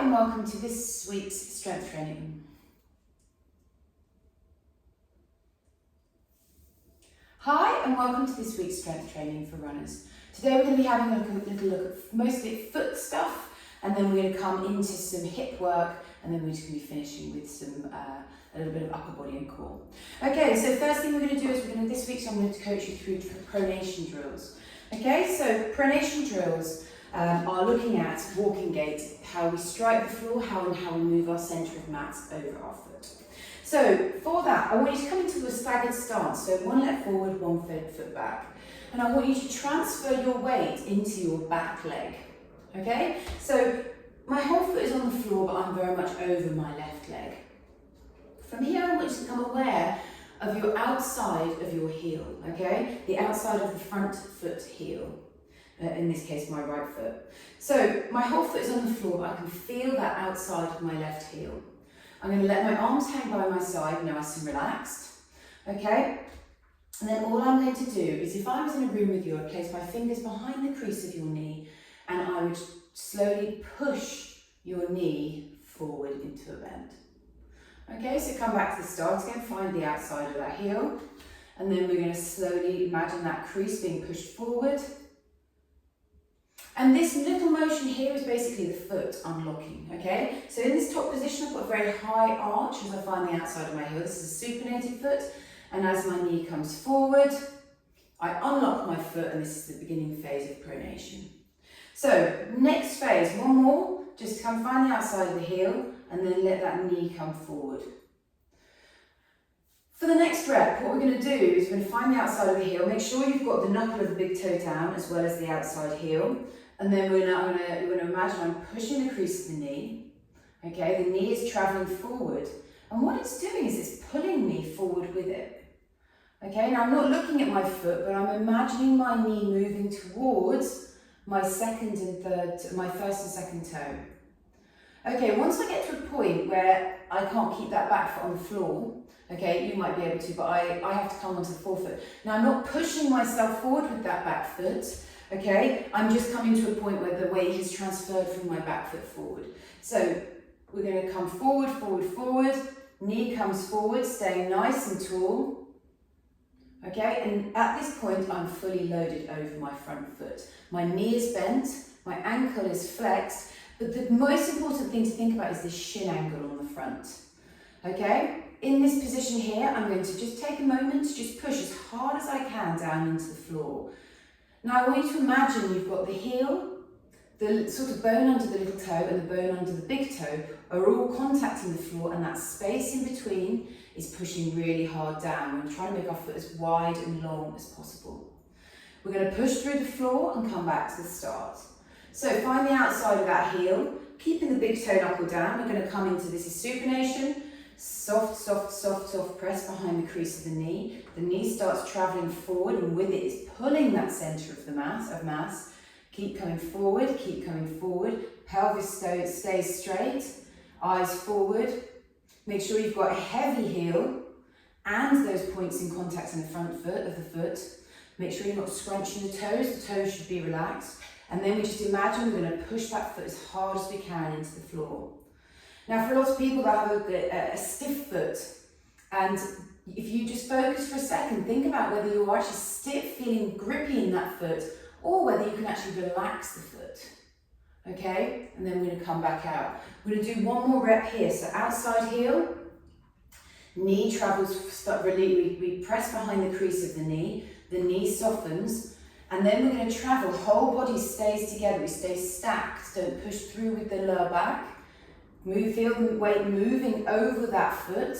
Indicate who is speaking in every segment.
Speaker 1: and welcome to this week's strength training. Hi and welcome to this week's strength training for runners. Today we're going to be having a little look at mostly foot stuff, and then we're going to come into some hip work, and then we're just going to be finishing with some a little bit of upper body and core. Okay, so first thing we're going to do is this week I'm going to coach you through pronation drills. Okay, so pronation drills are looking at walking gait, how we strike the floor, how we move our centre of mass over our foot. So for that, I want you to come into a staggered stance, so one leg forward, one foot back. And I want you to transfer your weight into your back leg, okay? So my whole foot is on the floor, but I'm very much over my left leg. From here, I want you to become aware of your outside of your heel, okay? The outside of the front foot heel. In this case, my right foot. So my whole foot is on the floor, but I can feel that outside of my left heel. I'm going to let my arms hang by my side, nice and relaxed, okay? And then all I'm going to do is, if I was in a room with you, I'd place my fingers behind the crease of your knee, and I would slowly push your knee forward into a bend. Okay, so come back to the start again, find the outside of that heel, and then we're going to slowly imagine that crease being pushed forward. And this little motion here is basically the foot unlocking, okay? So in this top position, I've got a very high arch as I find the outside of my heel. This is a supinated foot, and as my knee comes forward, I unlock my foot, and this is the beginning phase of pronation. So next phase, one more, just come find the outside of the heel, and then let that knee come forward. For the next rep, what we're going to do is we're going to find the outside of the heel, make sure you've got the knuckle of the big toe down as well as the outside heel. And then we're going to imagine I'm pushing the crease of the knee. Okay, the knee is travelling forward. And what it's doing is it's pulling me forward with it. Okay, now I'm not looking at my foot, but I'm imagining my knee moving towards my first and second toe. Okay, once I get to a point where I can't keep that back foot on the floor, okay, you might be able to, but I have to come onto the forefoot. Now I'm not pushing myself forward with that back foot. Okay, I'm just coming to a point where the weight has transferred from my back foot forward. So we're going to come forward, forward, forward. Knee comes forward, staying nice and tall. Okay, and at this point, I'm fully loaded over my front foot. My knee is bent, my ankle is flexed, but the most important thing to think about is the shin angle on the front. Okay, in this position here, I'm going to just take a moment to just push as hard as I can down into the floor. Now I want you to imagine you've got the heel, the sort of bone under the little toe and the bone under the big toe are all contacting the floor, and that space in between is pushing really hard down. We're trying to make our foot as wide and long as possible. We're going to push through the floor and come back to the start. So find the outside of that heel, keeping the big toe knuckle down. We're going to come into, this is supination. Soft, soft, soft, soft press behind the crease of the knee. The knee starts travelling forward, and with it is pulling that centre of the mass. Keep coming forward, keep coming forward. Pelvis stays straight, eyes forward. Make sure you've got a heavy heel and those points in contact in the front foot of the foot. Make sure you're not scrunching the toes should be relaxed. And then we just imagine we're going to push that foot as hard as we can into the floor. Now, for a lot of people that have a stiff foot, and if you just focus for a second, think about whether you're actually stiff, feeling grippy in that foot, or whether you can actually relax the foot. Okay, and then we're going to come back out. We're going to do one more rep here. So outside heel, knee travels, we press behind the crease of the knee softens, and then we're going to travel, whole body stays together, we stay stacked, don't push through with the lower back. Feel the weight moving over that foot,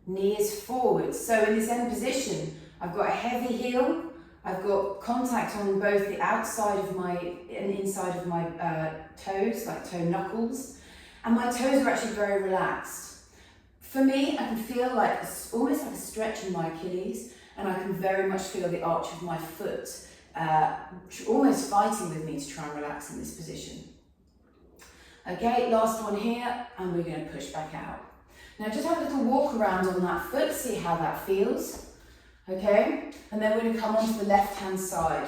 Speaker 1: knee is forward. So in this end position, I've got a heavy heel, I've got contact on both the outside of and inside of my toes, like toe knuckles, and my toes are actually very relaxed. For me, I can feel like almost like a stretch in my Achilles, and I can very much feel the arch of my foot almost fighting with me to try and relax in this position. Okay, last one here, and we're going to push back out. Now just have a little walk around on that foot, see how that feels. Okay, and then we're going to come onto the left hand side.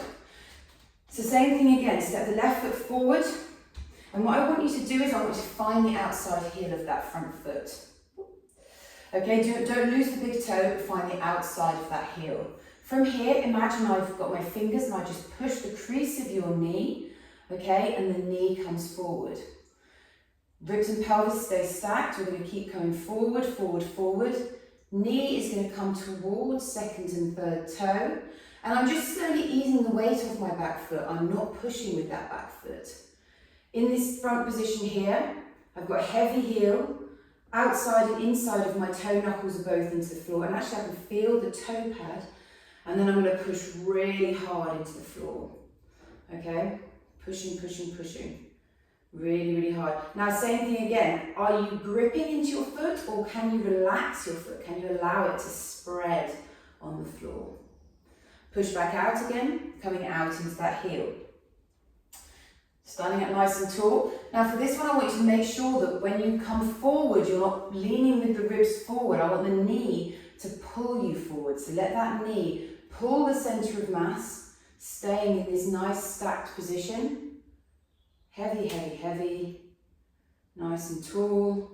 Speaker 1: So same thing again, step the left foot forward, And what I want you to do is I want you to find the outside heel of that front foot. Okay, don't lose the big toe, but find the outside of that heel. From here, imagine I've got my fingers and I just push the crease of your knee, okay, and the knee comes forward. Ribs and pelvis stay stacked. We're going to keep going forward, forward, forward. Knee is going to come towards second and third toe. And I'm just slowly easing the weight off my back foot. I'm not pushing with that back foot. In this front position here, I've got heavy heel. Outside and inside of my toe knuckles are both into the floor. And actually I can feel the toe pad. And then I'm going to push really hard into the floor. Okay? Pushing, pushing, pushing. Really, really hard. Now, same thing again. Are you gripping into your foot or can you relax your foot? Can you allow it to spread on the floor? Push back out again, coming out into that heel. Standing up nice and tall. Now, for this one, I want you to make sure that when you come forward, you're not leaning with the ribs forward. I want the knee to pull you forward. So let that knee pull the center of mass, staying in this nice stacked position. Heavy, heavy, heavy, nice and tall.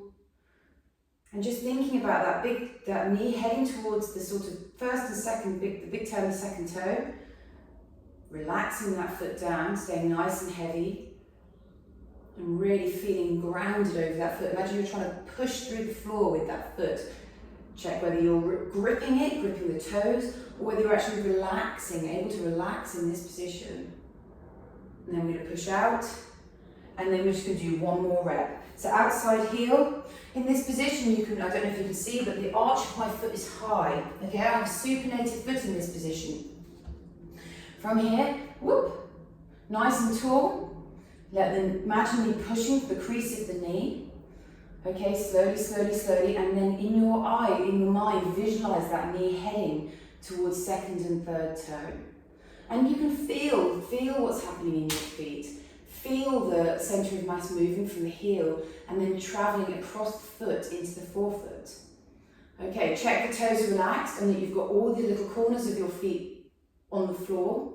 Speaker 1: And just thinking about that knee heading towards the sort of first and second, the big toe and the second toe. Relaxing that foot down, staying nice and heavy. And really feeling grounded over that foot. Imagine you're trying to push through the floor with that foot. Check whether you're gripping the toes, or whether you're actually relaxing, able to relax in this position. And then we're going to push out. And then we're just going to do one more rep. So outside heel. In this position, you can, I don't know if you can see, but the arch of my foot is high. Okay, I have a supinated foot in this position. From here, whoop, nice and tall. Imagine me pushing for the crease of the knee. Okay, slowly, slowly, slowly. And then in your mind, visualize that knee heading towards second and third toe. And you can feel what's happening in your feet. Feel the center of mass moving from the heel and then traveling across the foot into the forefoot. Okay, check the toes relaxed and that you've got all the little corners of your feet on the floor.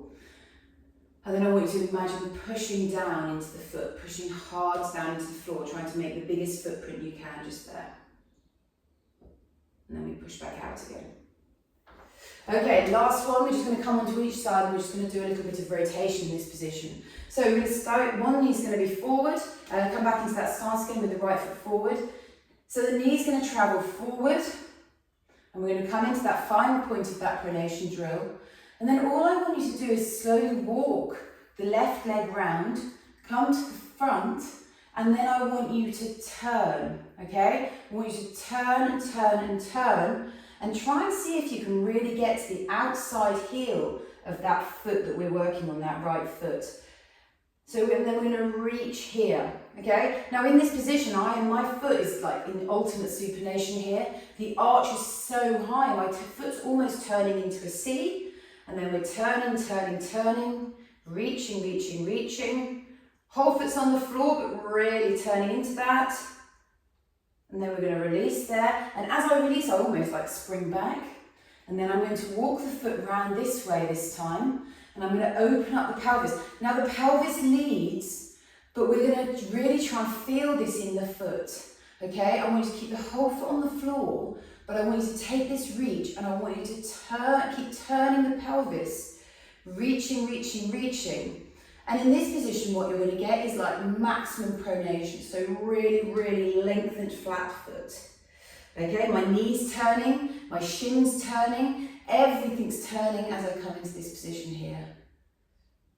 Speaker 1: And then I want you to imagine pushing down into the foot, pushing hard down into the floor, trying to make the biggest footprint you can just there. And then we push back out again. Okay, last one, we're just going to come onto each side and we're just going to do a little bit of rotation in this position. So we're going to start, one knee's going to be forward, come back into that stance again with the right foot forward. So the knee's going to travel forward, and we're going to come into that final point of that pronation drill. And then all I want you to do is slowly walk the left leg round, come to the front, and then I want you to turn, okay? I want you to turn and turn and turn, and try and see if you can really get to the outside heel of that foot that we're working on, that right foot. So then we're going to reach here, okay? Now in this position, my foot is like in ultimate supination here. The arch is so high, my foot's almost turning into a C. And then we're turning, turning, turning, reaching, reaching, reaching. Whole foot's on the floor, but really turning into that. And then we're going to release there. And as I release, I almost like spring back. And then I'm going to walk the foot round this way this time. And I'm going to open up the pelvis. Now the pelvis leads, but we're going to really try and feel this in the foot. Okay, I want you to keep the whole foot on the floor, but I want you to take this reach and I want you to keep turning the pelvis, reaching, reaching, reaching. And in this position, what you're going to get is like maximum pronation. So really, really lengthened flat foot. Okay, my knees turning, my shins turning, everything's turning as I come into this position here.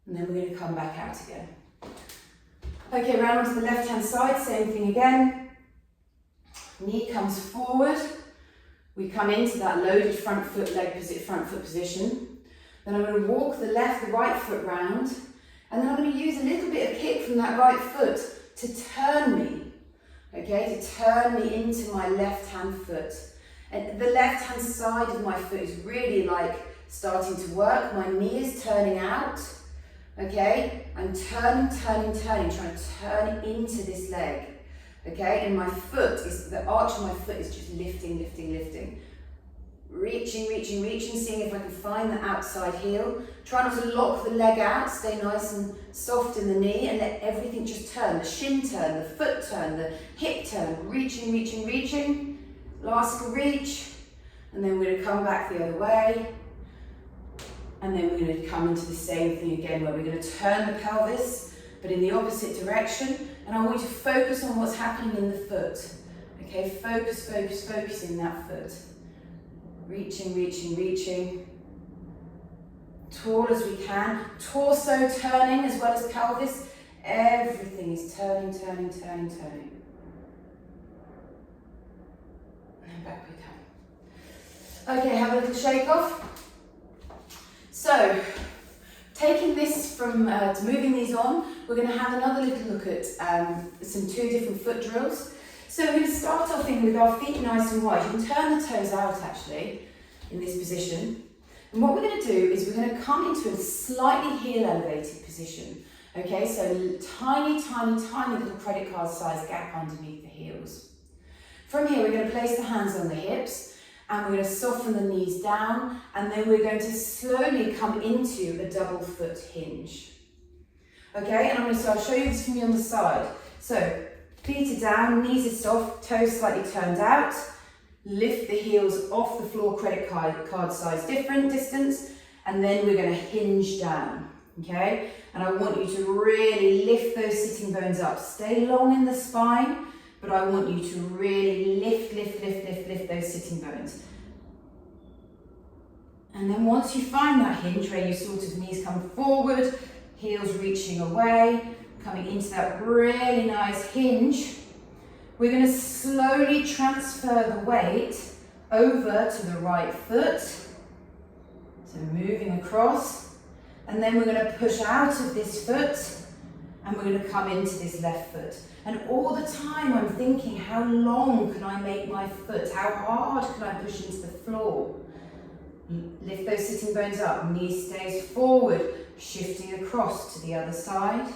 Speaker 1: And then we're going to come back out again. Okay, round onto the left-hand side, same thing again. Knee comes forward. We come into that loaded front foot position. Then I'm going to walk the right foot round. And then I'm going to use a little bit of kick from that right foot to turn me. Okay, to turn me into my left-hand foot. And the left-hand side of my foot is really like starting to work. My knee is turning out. Okay, I'm turning, turning, turning, trying to turn into this leg. Okay, and my foot the arch of my foot is just lifting, lifting, lifting. Reaching, reaching, reaching, seeing if I can find the outside heel. Try not to lock the leg out, stay nice and soft in the knee and let everything just turn. The shin turn, the foot turn, the hip turn. Reaching, reaching, reaching. Last reach. And then we're going to come back the other way. And then we're going to come into the same thing again where we're going to turn the pelvis, but in the opposite direction. And I want you to focus on what's happening in the foot. Okay, focus, focus, focus in that foot. Reaching, reaching, reaching. Tall as we can. Torso turning as well as pelvis. Everything is turning, turning, turning, turning. And then back we come. Okay, have a little shake off. So, taking this from, moving these on, we're going to have another little look at some 2 different foot drills. So we're going to start off with our feet nice and wide. You can turn the toes out actually in this position. And what we're going to do is we're going to come into a slightly heel elevated position. Okay, so tiny, tiny, tiny little credit card size gap underneath the heels. From here, we're going to place the hands on the hips. And we're going to soften the knees down, and then we're going to slowly come into a double foot hinge. Okay, and I'll show you this from you on the side. So, feet are down, knees are soft, toes slightly turned out. Lift the heels off the floor, credit card size distance, and then we're going to hinge down. Okay, and I want you to really lift those sitting bones up. Stay long in the spine. But I want you to really lift those sitting bones. And then once you find that hinge where you sort of knees come forward, heels reaching away, coming into that really nice hinge, we're going to slowly transfer the weight over to the right foot. So moving across, and then we're going to push out of this foot and we're going to come into this left foot. And all the time I'm thinking, how long can I make my foot? How hard can I push into the floor? Lift those sitting bones up, knee stays forward, shifting across to the other side.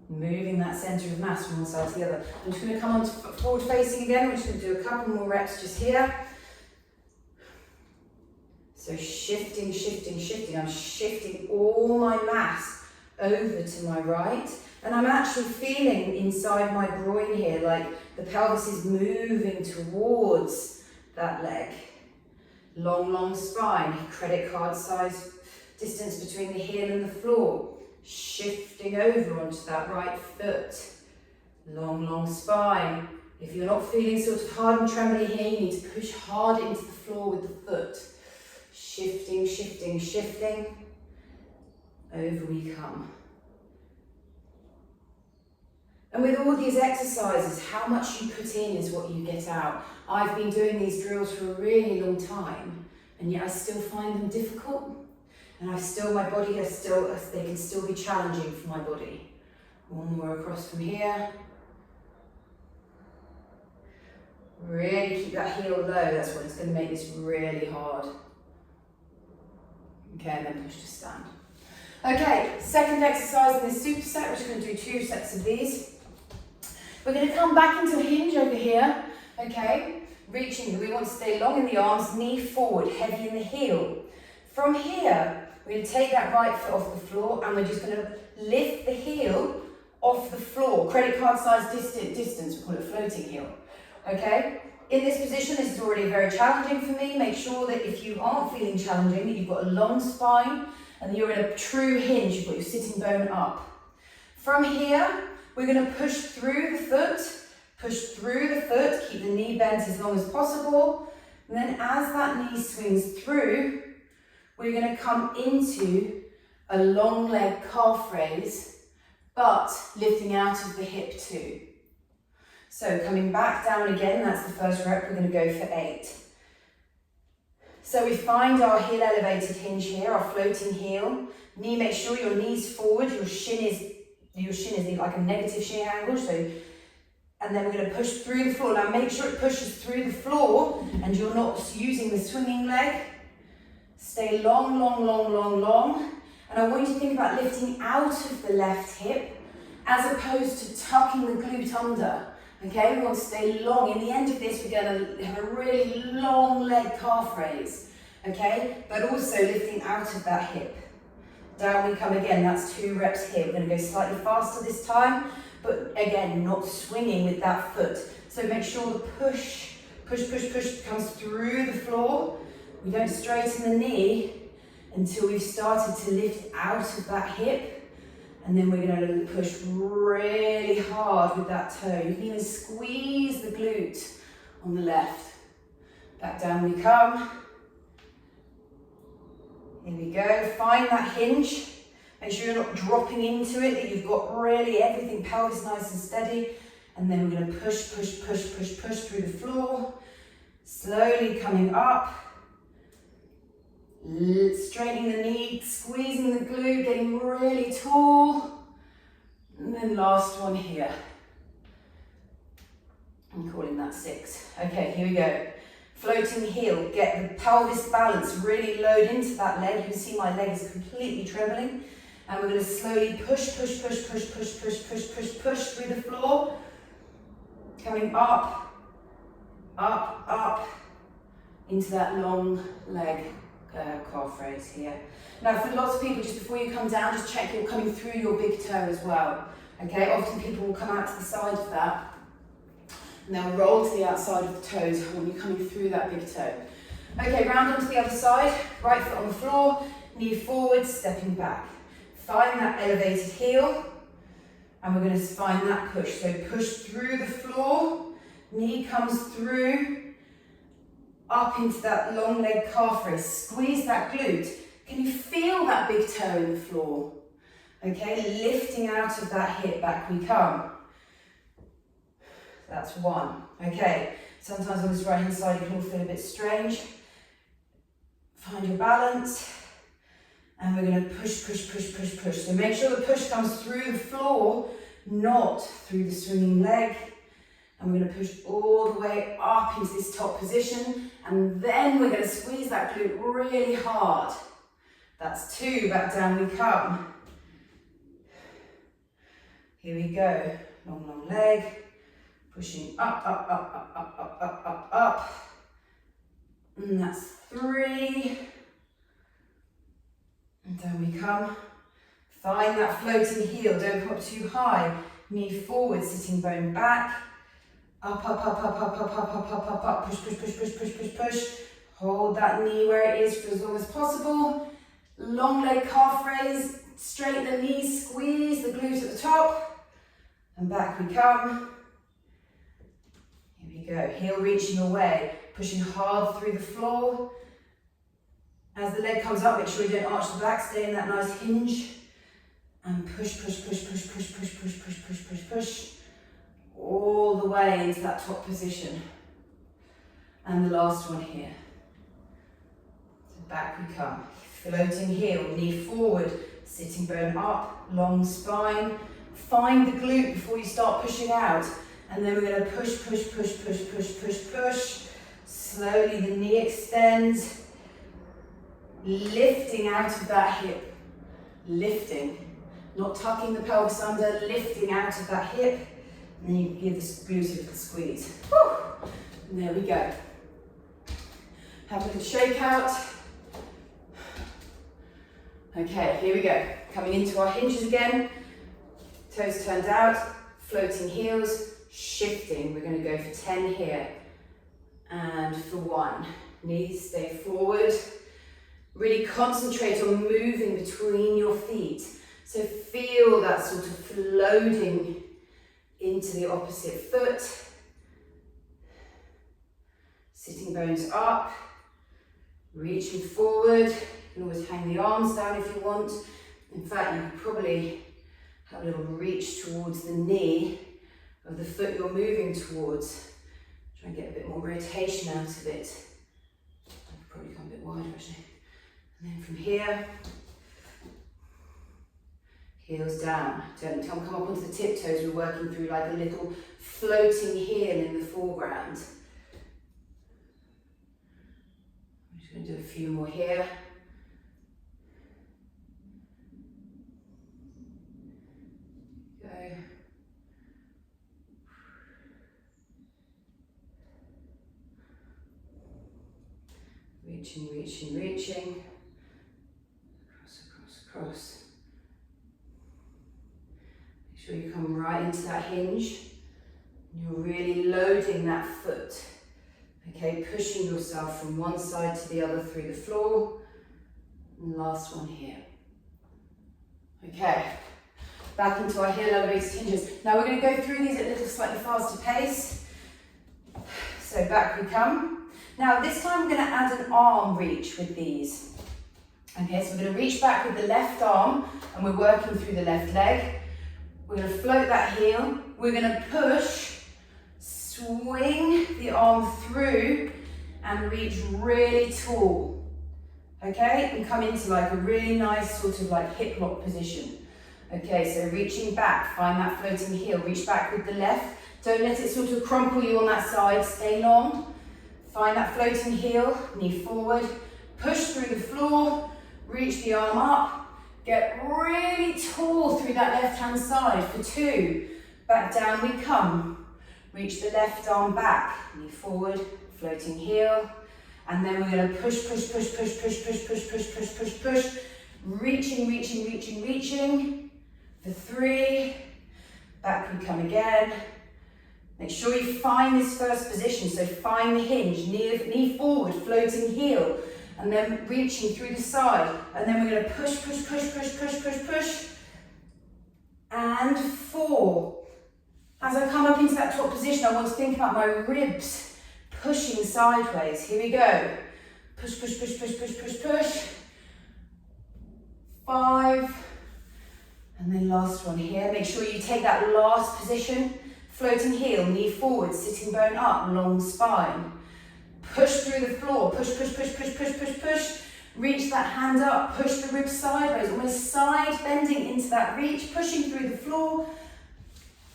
Speaker 1: Moving that centre of mass from one side to the other. I'm just going to come on to forward facing again. We're just going to do a couple more reps just here. So shifting, shifting, shifting. I'm shifting all my mass over to my right. And I'm actually feeling inside my groin here, like the pelvis is moving towards that leg. Long, long spine, credit card size distance between the heel and the floor. Shifting over onto that right foot. Long, long spine. If you're not feeling sort of hard and trembly here, you need to push hard into the floor with the foot. Shifting, shifting, shifting. Over we come. And with all these exercises, how much you put in is what you get out. I've been doing these drills for a really long time, and yet I still find them difficult. And my body they can still be challenging for my body. One more across from here. Really keep that heel low, that's what's going to make this really hard. Okay, and then push to stand. Okay, second exercise in this superset, we're just going to do 2 sets of these. We're going to come back into a hinge over here, okay? Reaching, we want to stay long in the arms, knee forward, heavy in the heel. From here, we're going to take that right foot off the floor and we're just going to lift the heel off the floor. Credit card size distance, we call it floating heel, okay? In this position, this is already very challenging for me. Make sure that if you aren't feeling challenging, that you've got a long spine and you're in a true hinge, you've got your sitting bone up. From here, we're going to push through the foot, keep the knee bent as long as possible. And then as that knee swings through, we're going to come into a long leg calf raise, but lifting out of the hip too. So coming back down again, that's the first rep, we're going to go for 8. So we find our heel elevated hinge here, our floating heel. Knee, make sure your knee's forward, your shin is like a negative shin angle, and then we're going to push through the floor. Now make sure it pushes through the floor and you're not using the swinging leg. Stay long, long, long, long, long. And I want you to think about lifting out of the left hip as opposed to tucking the glute under Okay, we want to stay long. In the end of this, we're going to have a really long leg calf raise. Okay, but also lifting out of that hip. Down we come again, that's 2 reps here. We're going to go slightly faster this time, but again, not swinging with that foot. So make sure the push comes through the floor. We don't straighten the knee until we've started to lift out of that hip. And then we're going to push really hard with that toe. You can even squeeze the glute on the left. Back down we come. Here we go. Find that hinge. Make sure you're not dropping into it, that you've got really everything, pelvis nice and steady. And then we're going to push through the floor. Slowly coming up. Straightening the knee, squeezing the glute, getting really tall. And then last one here. I'm calling that 6. Okay, here we go. Floating heel, get the pelvis balance, really load into that leg. You can see my leg is completely trembling. And we're going to slowly push through the floor. Coming up, into that long leg calf raise here. Now for lots of people, just before you come down, just check you're coming through your big toe as well. Okay, often people will come out to the side of that and they'll roll to the outside of the toes when you're coming through that big toe. Okay, round onto the other side, right foot on the floor, knee forward, stepping back. Find that elevated heel and we're going to find that push. So push through the floor, knee comes through, up into that long leg calf raise, squeeze that glute. Can you feel that big toe in the floor? Okay, lifting out of that hip, back we come. That's 1. Okay, sometimes on this right hand side it can all feel a bit strange. Find your balance. And we're going to push. So make sure the push comes through the floor, not through the swinging leg. And we're going to push all the way up into this top position. And then we're going to squeeze that glute really hard. That's 2, back down we come. Here we go. Long leg. Pushing up. And that's 3. And down we come. Find that floating heel, don't come up too high. Knee forward, sitting bone back. Up. Push. Hold that knee where it is for as long as possible. Long leg calf raise, straighten the knees, squeeze the glute at the top. And back we come. Here we go, heel reaching away, pushing hard through the floor. As the leg comes up, make sure you don't arch the back, stay in that nice hinge. And push. All the way into that top position. And the last one here. So back we come. Floating heel, knee forward, sitting bone up, long spine. Find the glute before you start pushing out. And then we're going to push. Slowly the knee extends. Lifting out of that hip. Lifting. Not tucking the pelvis under, lifting out of that hip. And then you give the glute a little squeeze. Woo! And there we go. Have a little shake out. Okay, here we go. Coming into our hinges again. Toes turned out, floating heels, shifting. We're going to go for 10 here. And for 1. Knees stay forward. Really concentrate on moving between your feet. So feel that sort of floating into the opposite foot. Sitting bones up. Reaching forward. You can always hang the arms down if you want. In fact, you could probably have a little reach towards the knee of the foot you're moving towards. Try and get a bit more rotation out of it. I could probably come a bit wider actually. And then from here, heels down. Don't come up onto the tiptoes. We're working through like a little floating heel in the foreground. I'm just going to do a few more here. Go. Reaching, reaching, reaching. Cross, across, across. Make sure you come right into that hinge. You're really loading that foot. Okay, pushing yourself from one side to the other through the floor. And last one here. Okay, back into our heel elevated hinges. Now we're going to go through these at a little slightly faster pace. So back we come. Now this time we're going to add an arm reach with these. Okay, so we're going to reach back with the left arm and we're working through the left leg. We're going to float that heel. We're going to push, swing the arm through and reach really tall. Okay, and come into like a really nice sort of like hip lock position. Okay, so reaching back, find that floating heel, reach back with the left. Don't let it sort of crumple you on that side, stay long. Find that floating heel, knee forward, push through the floor, reach the arm up, get really tall through that left hand side for 2. Back down we come. Reach the left arm back, knee forward, floating heel. And then we're going to push, push, push, push, push, push, push, push, push, push, push. Reaching, reaching, reaching, reaching. For 3. Back we come again. Make sure you find this first position. So find the hinge, knee forward, floating heel. And then reaching through the side. And then we're going to push, push, push, push, push, push, push. And 4. As I come up into that top position, I want to think about my ribs pushing sideways. Here we go. Push, push, push, push, push, push, push. 5. And then last one here. Make sure you take that last position. Floating heel, knee forward, sitting bone up, long spine. Push through the floor. Push, push, push, push, push, push, push. Reach that hand up. Push the ribs sideways. Almost side bending into that reach. Pushing through the floor.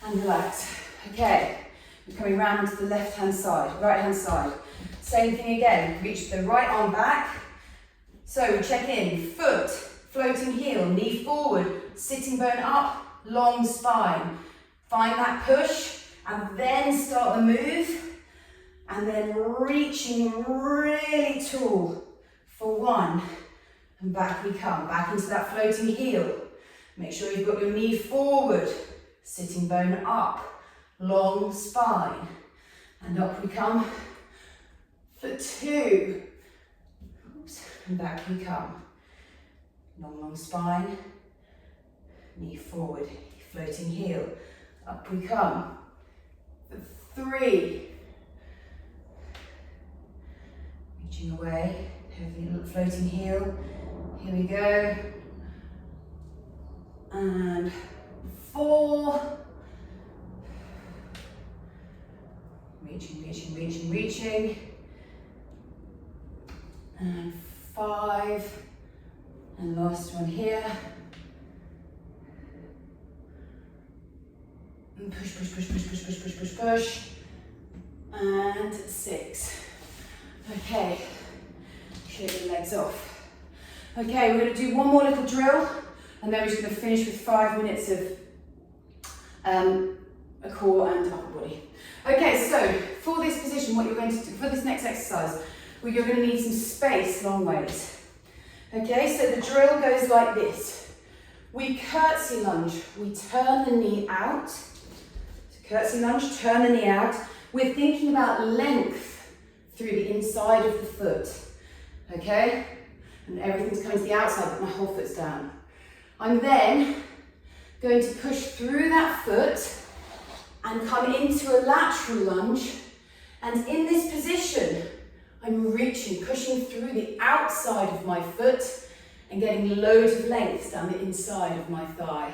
Speaker 1: And relax. Okay, we're coming round to the left hand side, right hand side. Same thing again, reach the right arm back. So we check in, foot, floating heel, knee forward, sitting bone up, long spine. Find that push and then start the move. And then reaching really tall for 1. And back we come, back into that floating heel. Make sure you've got your knee forward. Sitting bone up, long spine, and up we come for 2. Oops. And back we come. Long, long spine, knee forward, floating heel, up we come for 3. Reaching away, heavy floating heel, here we go, and 4. Reaching, reaching, reaching, reaching. And 5. And last one here. And push, push, push, push, push, push, push, push, push. And 6. Okay. Shake the legs off. Okay, we're going to do one more little drill. And then we're just going to finish with 5 minutes of a core and upper body. Okay, so for this position, what you're going to do, for this next exercise, you're going to need some space long ways. Okay, so the drill goes like this. We curtsey lunge, we turn the knee out. So curtsey lunge, turn the knee out. We're thinking about length through the inside of the foot. Okay, and everything's coming to the outside, but my whole foot's down. I'm then going to push through that foot and come into a lateral lunge. And in this position, I'm reaching, pushing through the outside of my foot and getting loads of length down the inside of my thigh.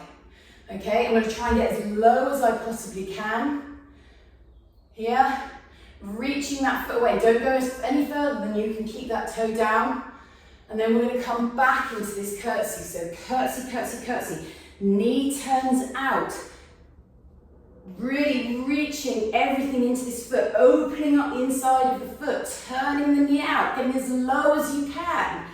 Speaker 1: Okay, I'm going to try and get as low as I possibly can. Here, reaching that foot away. Don't go any further than you can keep that toe down. And then we're going to come back into this curtsey. So curtsey, curtsey, curtsey. Knee turns out. Really reaching everything into this foot, opening up the inside of the foot, turning the knee out, getting as low as you can.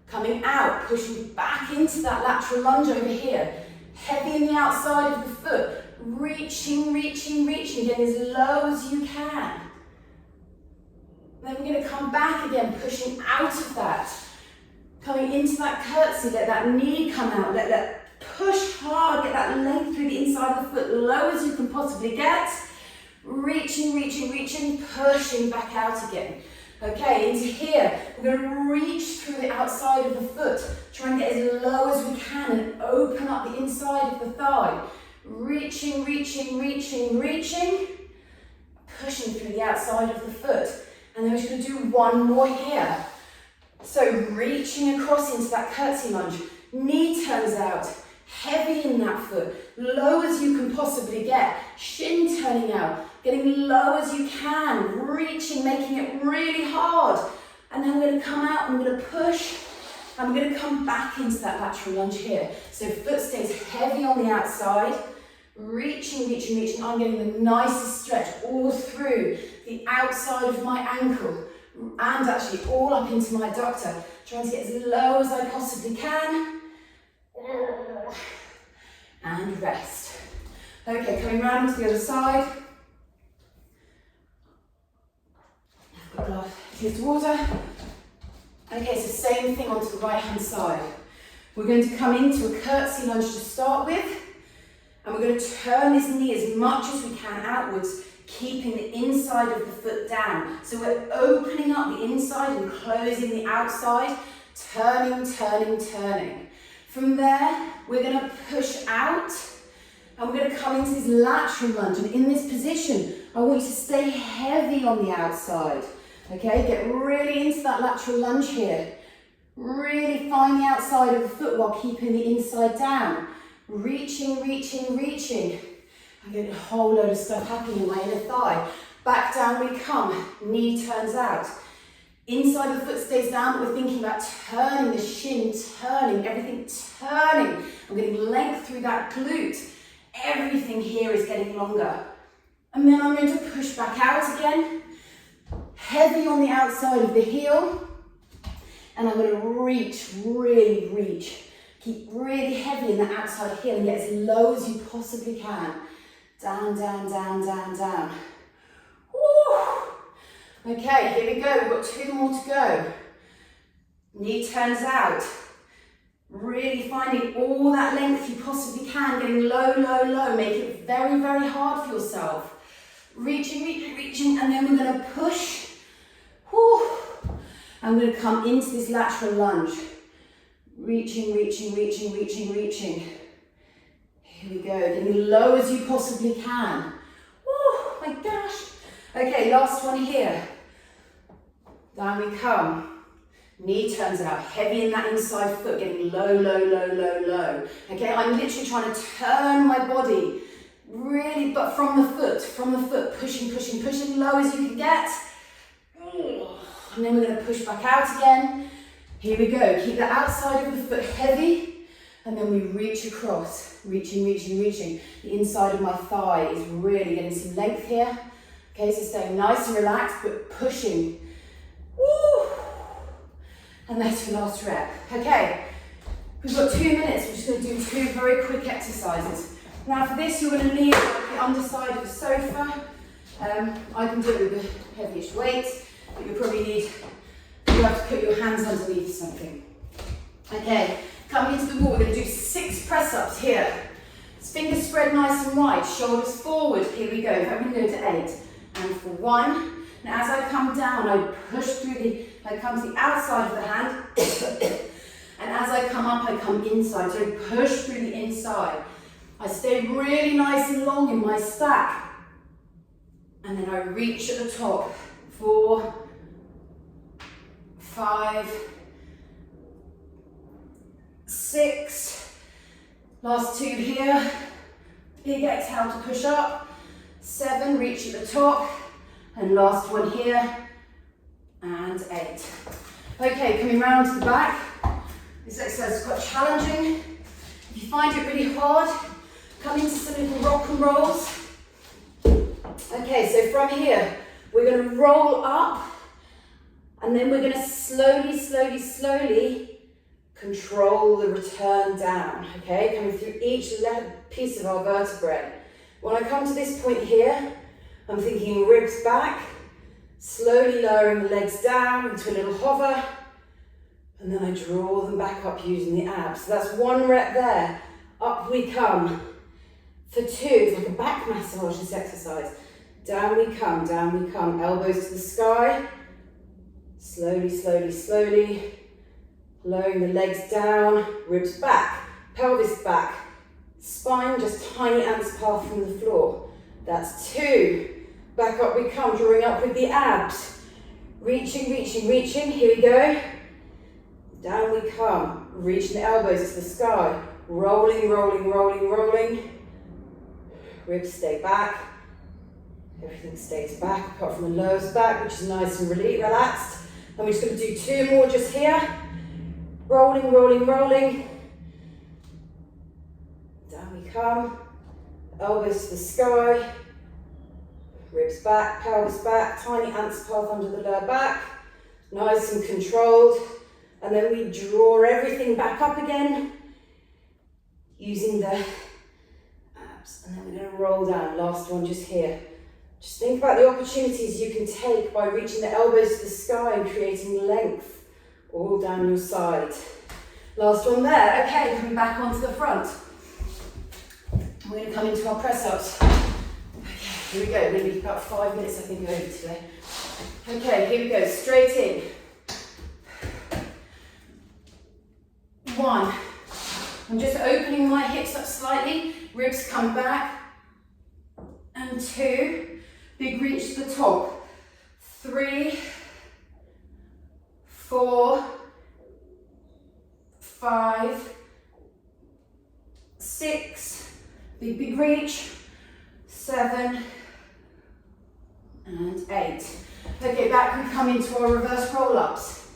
Speaker 1: Coming out, pushing back into that lateral lunge over here. Heavy in the outside of the foot. Reaching, reaching, reaching, getting as low as you can. Then we're going to come back again, pushing out of that. Coming into that curtsey, let that knee come out, let that push hard, get that length through the inside of the foot, low as you can possibly get. Reaching, reaching, reaching, pushing back out again. Okay, into here, we're going to reach through the outside of the foot, try and get as low as we can and open up the inside of the thigh. Reaching, reaching, reaching, reaching, pushing through the outside of the foot. And then we're just going to do one more here. So reaching across into that curtsey lunge, knee turns out, heavy in that foot, low as you can possibly get, shin turning out, getting low as you can, reaching, making it really hard. And then we're going to come out and we're going to push, and we're going to come back into that lateral lunge here. So foot stays heavy on the outside, reaching, reaching, reaching. I'm getting the nicest stretch all through the outside of my ankle and actually all up into my adductor, trying to get as low as I possibly can. And rest. Okay, coming round to the other side. I've got a glass, here's the water. Okay, so same thing onto the right hand side. We're going to come into a curtsey lunge to start with, and we're going to turn this knee as much as we can outwards, keeping the inside of the foot down. So we're opening up the inside and closing the outside, turning, turning, turning. From there, we're going to push out, and we're going to come into this lateral lunge. And in this position, I want you to stay heavy on the outside. Okay, get really into that lateral lunge here. Really find the outside of the foot while keeping the inside down. Reaching, reaching, reaching. I'm getting a whole load of stuff happening in my inner thigh. Back down we come, knee turns out. Inside of the foot stays down, but we're thinking about turning the shin, turning, everything turning. I'm getting length through that glute. Everything here is getting longer. And then I'm going to push back out again. Heavy on the outside of the heel. And I'm going to reach, really reach. Keep really heavy in the outside heel and get as low as you possibly can. Down, down, down, down, down. Woo! Okay, here we go. We've got 2 more to go. Knee turns out. Really finding all that length you possibly can. Getting low, low, low. Make it very, very hard for yourself. Reaching, reaching, reaching. And then we're going to push. Woo! I'm going to come into this lateral lunge. Reaching, reaching, reaching, reaching, reaching. Here we go, getting low as you possibly can. Oh my gosh. Okay, last one here. Down we come. Knee turns out, heavy in that inside foot, getting low, low, low, low, low. Okay, I'm literally trying to turn my body, really, but from the foot, pushing, pushing, pushing, low as you can get. And then we're going to push back out again. Here we go, keep the outside of the foot heavy, and then we reach across, reaching, reaching, reaching. The inside of my thigh is really getting some length here. Okay, so staying nice and relaxed, but pushing. Woo! And that's your last rep. Okay, we've got 2 minutes. We're just going to do 2 very quick exercises. Now for this, you're going to kneel on the underside of the sofa. I can do it with a heavyish weight, but you probably need, you have to put your hands underneath something. Okay, coming into the wall, we're going to do 6 press-ups here. Fingers spread nice and wide, shoulders forward. Here we go. I'm going to go to 8. And for 1. Now as I come down, I push through I come to the outside of the hand. And as I come up, I come inside. So I push through the inside. I stay really nice and long in my stack. And then I reach at the top. 4, 5, 6. Last 2 here. Big exhale to push up. 7, reach at the top. And last one here. And 8. Okay, coming round to the back. This exercise is quite challenging. If you find it really hard, come into some little rock and rolls. Okay, so from here, we're going to roll up, and then we're going to slowly, slowly, slowly control the return down, okay? Coming through each piece of our vertebrae. When I come to this point here, I'm thinking ribs back, Slowly lowering the legs down into a little hover, and then I draw them back up using the abs. So that's 1 rep there. Up we come. For 2, it's like a back massage, this exercise. Down we come, elbows to the sky. Slowly, slowly, slowly. Lowering the legs down, ribs back, pelvis back. Spine just tiny ants path from the floor. That's 2. Back up we come, drawing up with the abs. Reaching, reaching, reaching, here we go. Down we come, reaching the elbows to the sky. Rolling, rolling, rolling, rolling. Ribs stay back. Everything stays back apart from the lowest back, which is nice and relaxed. And we're just going to do 2 more just here. Rolling, rolling, rolling. Down we come. Elbows to the sky. Ribs back, pelvis back, tiny ants path under the lower back. Nice and controlled. And then we draw everything back up again using the abs. And then we're going to roll down. Last one just here. Just think about the opportunities you can take by reaching the elbows to the sky and creating length all down your side. Last one there. Okay, coming back onto the front. We're going to come into our press-ups. Here we go, we're going to be about 5 minutes I think over today. Okay, here we go, straight in. 1. I'm just opening my hips up slightly, ribs come back. And 2, big reach to the top. 3, 4, 5, 6, big reach. 7, and 8. Okay, back we come into our reverse roll-ups.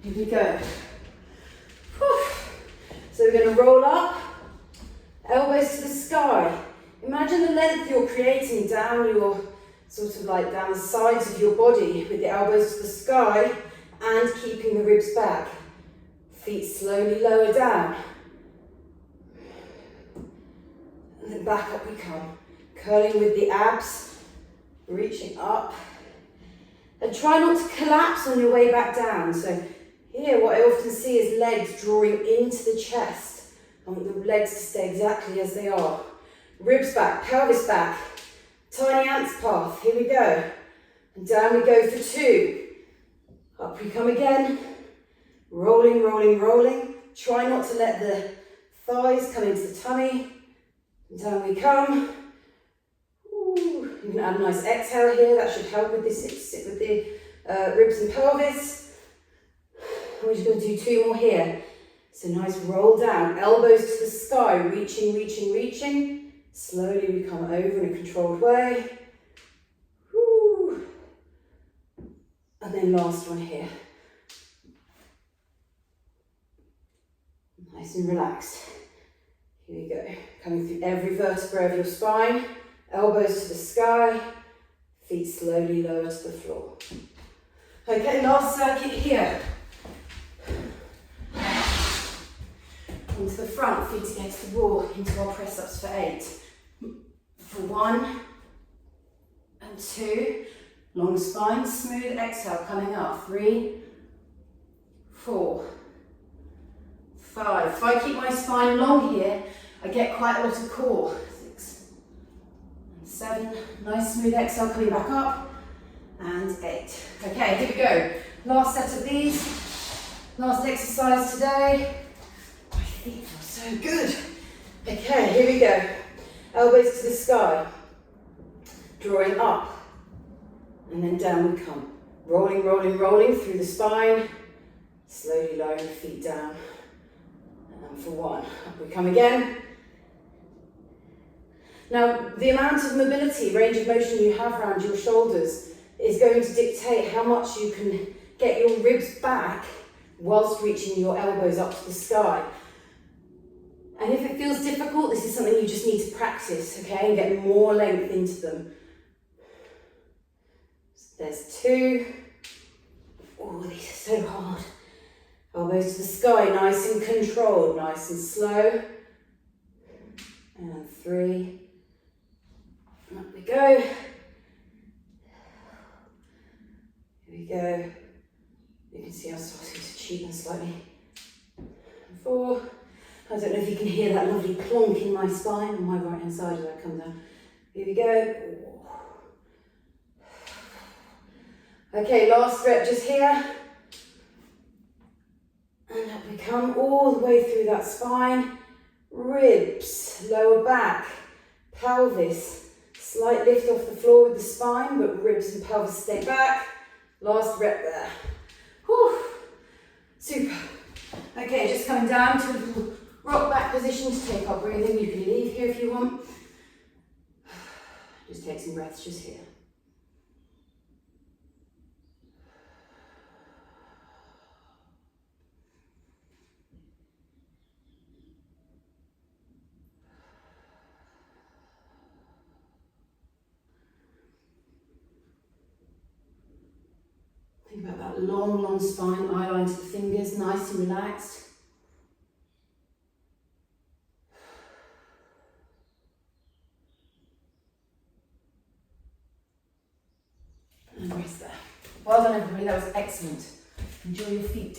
Speaker 1: Here we go. Whew. So we're going to roll up, elbows to the sky. Imagine the length you're creating down your, sort of like down the sides of your body with the elbows to the sky and keeping the ribs back. Feet slowly lower down. And then back up we come, curling with the abs, reaching up. And try not to collapse on your way back down. So here what I often see is legs drawing into the chest. I want the legs to stay exactly as they are. Ribs back, pelvis back, tiny ants path, here we go. And down we go for 2. Up we come again, rolling, rolling, rolling. Try not to let the thighs come into the tummy. Down we come. Ooh. You can add a nice exhale here, that should help with this, sit with the ribs and pelvis. And we're just going to do 2 more here. So nice roll down, elbows to the sky, reaching, reaching, reaching. Slowly we come over in a controlled way. Woo. And then last one here. Nice and relaxed. Here we go. Coming through every vertebra of your spine. Elbows to the sky. Feet slowly lower to the floor. Okay, last circuit here. Onto the front, feet against the wall, into our press-ups for 8. For 1 and 2. Long spine, smooth exhale coming up. 3, 4, 5. If I keep my spine long here, I get quite a lot of core. 6 and 7. Nice smooth exhale coming back up. And 8. Okay, here we go. Last set of these. Last exercise today. My feet feel so good. Okay, here we go. Elbows to the sky. Drawing up. And then down we come. Rolling, rolling, rolling through the spine. Slowly lowering the feet down. And for 1. Up we come again. Now, the amount of mobility, range of motion you have around your shoulders is going to dictate how much you can get your ribs back whilst reaching your elbows up to the sky. And if it feels difficult, this is something you just need to practice, okay, and get more length into them. So there's 2. Oh, these are so hard. Elbows to the sky, nice and controlled, nice and slow. And 3, go. Here we go. You can see I'm starting to cheapen slightly. 4. I don't know if you can hear that lovely clonk in my spine on my right hand side as I come down. Here we go. Okay, last stretch just here. And up we come all the way through that spine. Ribs, lower back, pelvis. Slight lift off the floor with the spine, but ribs and pelvis stay back. Last rep there. Whew. Super. Okay, just coming down to a little rock back position to take our breathing. You can leave here if you want. Just take some breaths just here. Think about that long, long spine, eye line to the fingers, nice and relaxed. And rest there. Well done everybody, that was excellent. Enjoy your feet.